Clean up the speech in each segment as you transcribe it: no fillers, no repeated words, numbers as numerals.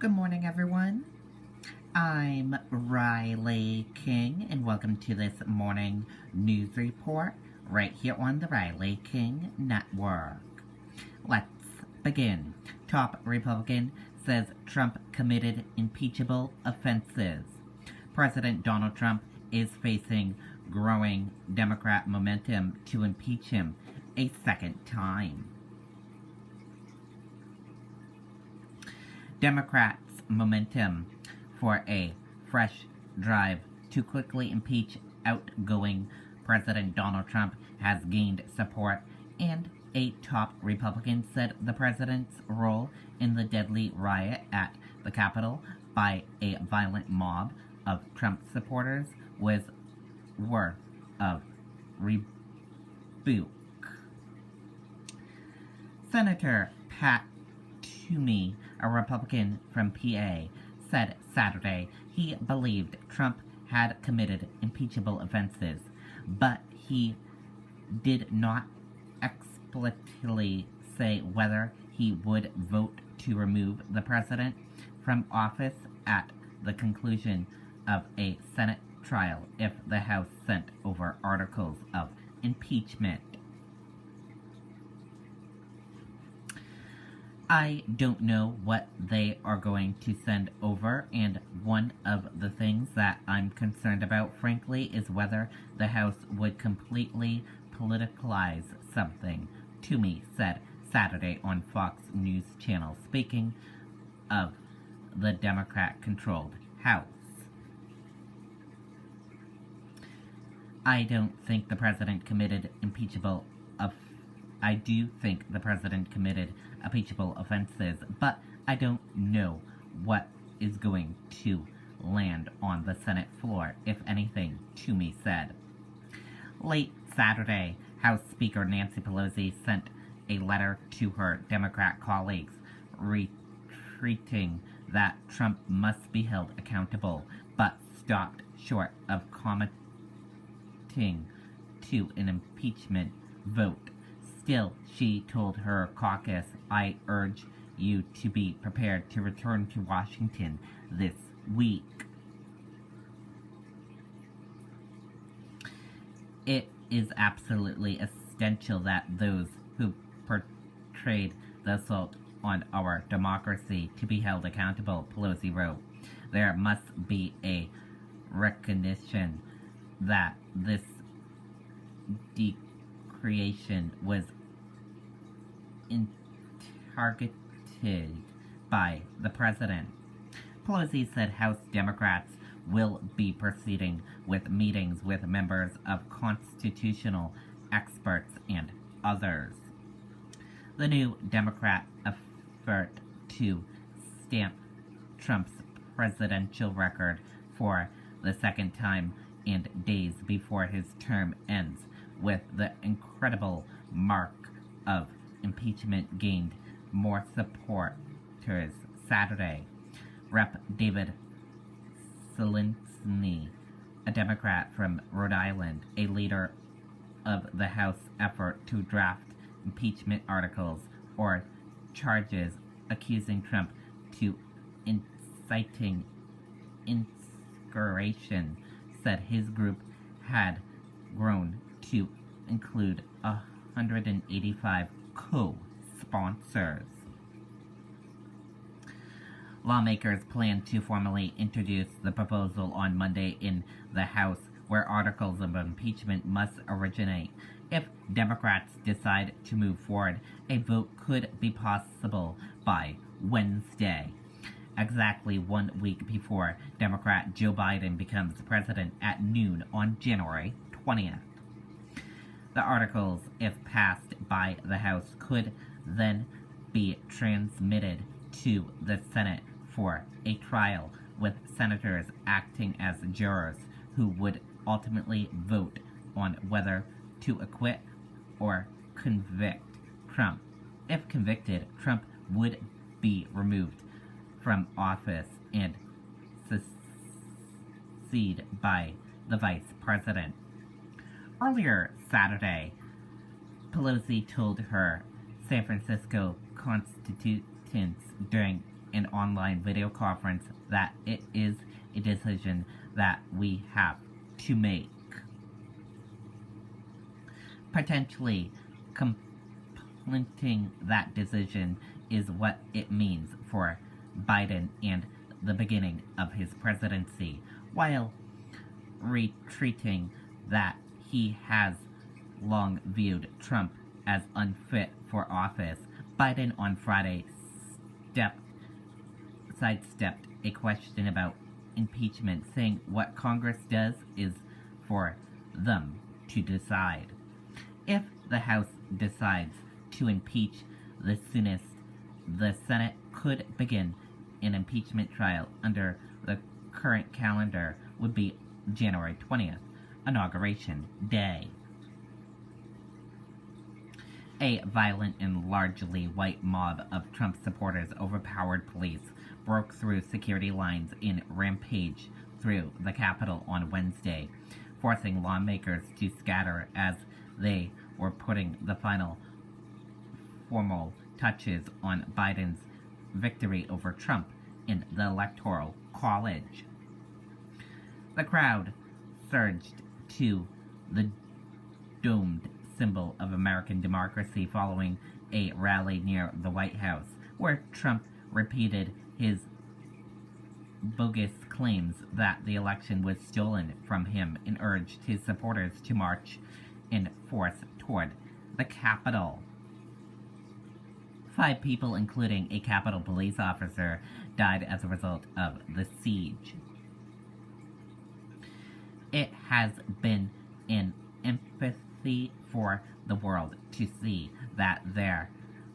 Good morning, everyone. I'm Riley King, and welcome to this morning news report right here on the Riley King Network. Let's begin. Top Republican says Trump committed impeachable offenses. President Donald Trump is facing growing Democrat momentum to impeach him a second time. Democrats' momentum for a fresh drive to quickly impeach outgoing President Donald Trump has gained support, and a top Republican said the president's role in the deadly riot at the Capitol by a violent mob of Trump supporters was worth of rebuke. Senator Pat Toomey, a Republican from PA, said Saturday he believed Trump had committed impeachable offenses, but he did not explicitly say whether he would vote to remove the president from office at the conclusion of a Senate trial if the House sent over articles of impeachment. I don't know what they are going to send over, and one of the things that I'm concerned about, frankly, is whether the House would completely politicalize something, Toomey said Saturday on Fox News Channel, speaking of the Democrat-controlled House. I don't think the president committed impeachable I do think the president committed impeachable offenses, but I don't know what is going to land on the Senate floor, if anything, Toomey said. Late Saturday, House Speaker Nancy Pelosi sent a letter to her Democrat colleagues retreating that Trump must be held accountable, but stopped short of commenting to an impeachment vote. Still, she told her caucus, "I urge you to be prepared to return to Washington this week." It is absolutely essential that those who portrayed the assault on our democracy to be held accountable, Pelosi wrote. There must be a recognition that this decreation was targeted by the president. Pelosi said House Democrats will be proceeding with meetings with members of constitutional experts and others. The new Democrat effort to stamp Trump's presidential record for the second time and days before his term ends with the incredible mark of impeachment gained more supporters Saturday. Rep. David Cicilline, a Democrat from Rhode Island, a leader of the House effort to draft impeachment articles or charges accusing Trump to inciting insurrection, said his group had grown to include 185 co-sponsors. Lawmakers plan to formally introduce the proposal on Monday in the House, where articles of impeachment must originate. If Democrats decide to move forward, a vote could be possible by Wednesday, exactly 1 week before Democrat Joe Biden becomes president at noon on January 20th. The articles, if passed by the House, could then be transmitted to the Senate for a trial, with senators acting as jurors who would ultimately vote on whether to acquit or convict Trump. If convicted, Trump would be removed from office and succeeded by the vice president. Earlier Saturday, Pelosi told her San Francisco constituents during an online video conference that it is a decision that we have to make. Potentially completing that decision is what it means for Biden and the beginning of his presidency, while retreating that he has long viewed Trump as unfit for office. Biden on Friday sidestepped a question about impeachment, saying what Congress does is for them to decide. If the House decides to impeach the soonest, the Senate could begin an impeachment trial under the current calendar would be January 20th, Inauguration Day. A violent and largely white mob of Trump supporters overpowered police, broke through security lines, and rampaged through the Capitol on Wednesday, forcing lawmakers to scatter as they were putting the final formal touches on Biden's victory over Trump in the Electoral College. The crowd surged to the domed symbol of American democracy following a rally near the White House, where Trump repeated his bogus claims that the election was stolen from him and urged his supporters to march in force toward the Capitol. 5 people, including a Capitol police officer, died as a result of the siege. It has been an empathy for the world to see that there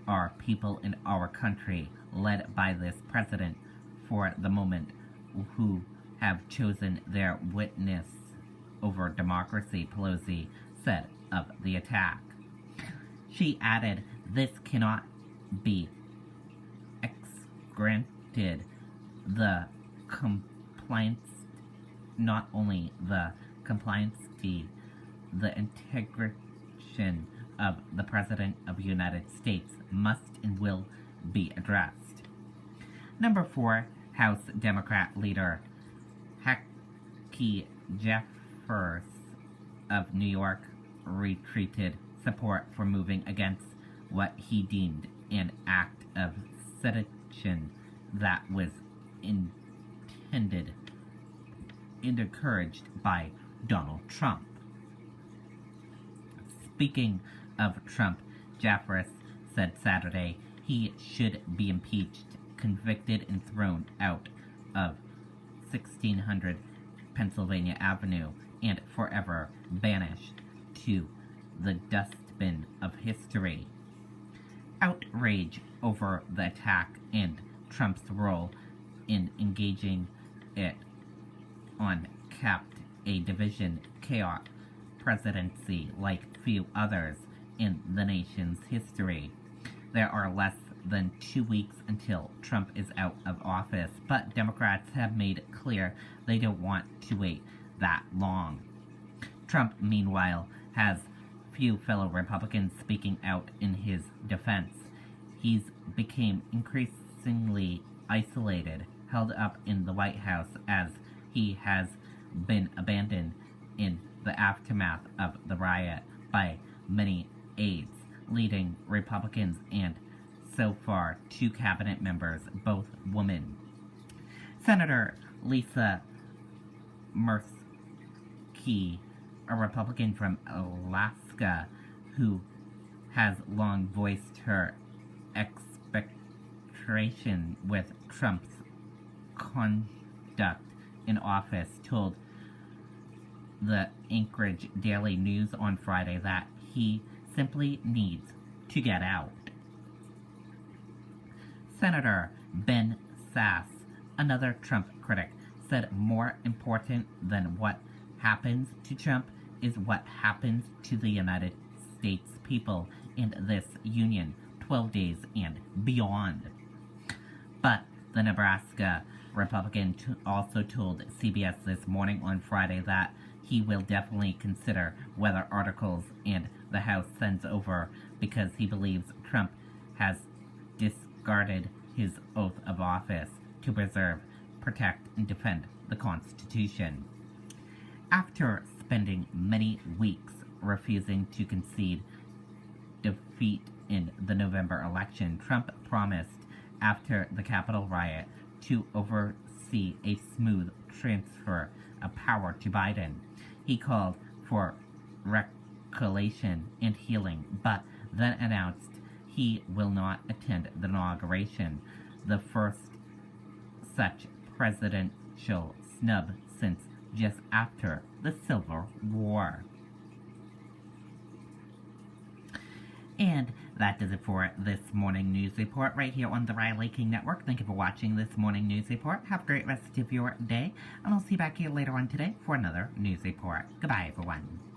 are people in our country, led by this president for the moment, who have chosen their witness over democracy, Pelosi said of the attack. She added, this cannot be granted. The compliance, not only the compliance, the integration of the President of the United States must and will be addressed. Number 4, House Democrat leader Hakeem Jeffers of New York retreated support for moving against what he deemed an act of sedition that was intended and encouraged by Donald Trump. Speaking of Trump, Jeffers said Saturday he should be impeached, convicted, and thrown out of 1600 Pennsylvania Avenue and forever banished to the dustbin of history. Outrage over the attack and Trump's role in engaging it on capped a division chaos presidency like few others in the nation's history. There are less than 2 weeks until Trump is out of office, but Democrats have made clear they don't want to wait that long. Trump, meanwhile, has few fellow Republicans speaking out in his defense. He's become increasingly isolated, held up in the White House as he has been abandoned in the aftermath of the riot by many aides, leading Republicans, and so far 2 cabinet members, both women. Senator Lisa Murkowski, a Republican from Alaska who has long voiced her expectation with Trump's conduct in office, told the Anchorage Daily News on Friday that he simply needs to get out. Senator Ben Sasse, another Trump critic, said more important than what happens to Trump is what happens to the United States people and this union 12 days and beyond. But the Nebraska Republican also told CBS This Morning on Friday that he will definitely consider whether articles and the House sends over because he believes Trump has discarded his oath of office to preserve, protect, and defend the Constitution. After spending many weeks refusing to concede defeat in the November election, Trump promised after the Capitol riot to oversee a smooth transfer of power to Biden. He called for reconciliation and healing, but then announced he will not attend the inauguration, the first such presidential snub since just after the Civil War. And that does it for this morning news report right here on the Riley King Network. Thank you for watching this morning news report. Have a great rest of your day, and I'll see you back here later on today for another news report. Goodbye, everyone.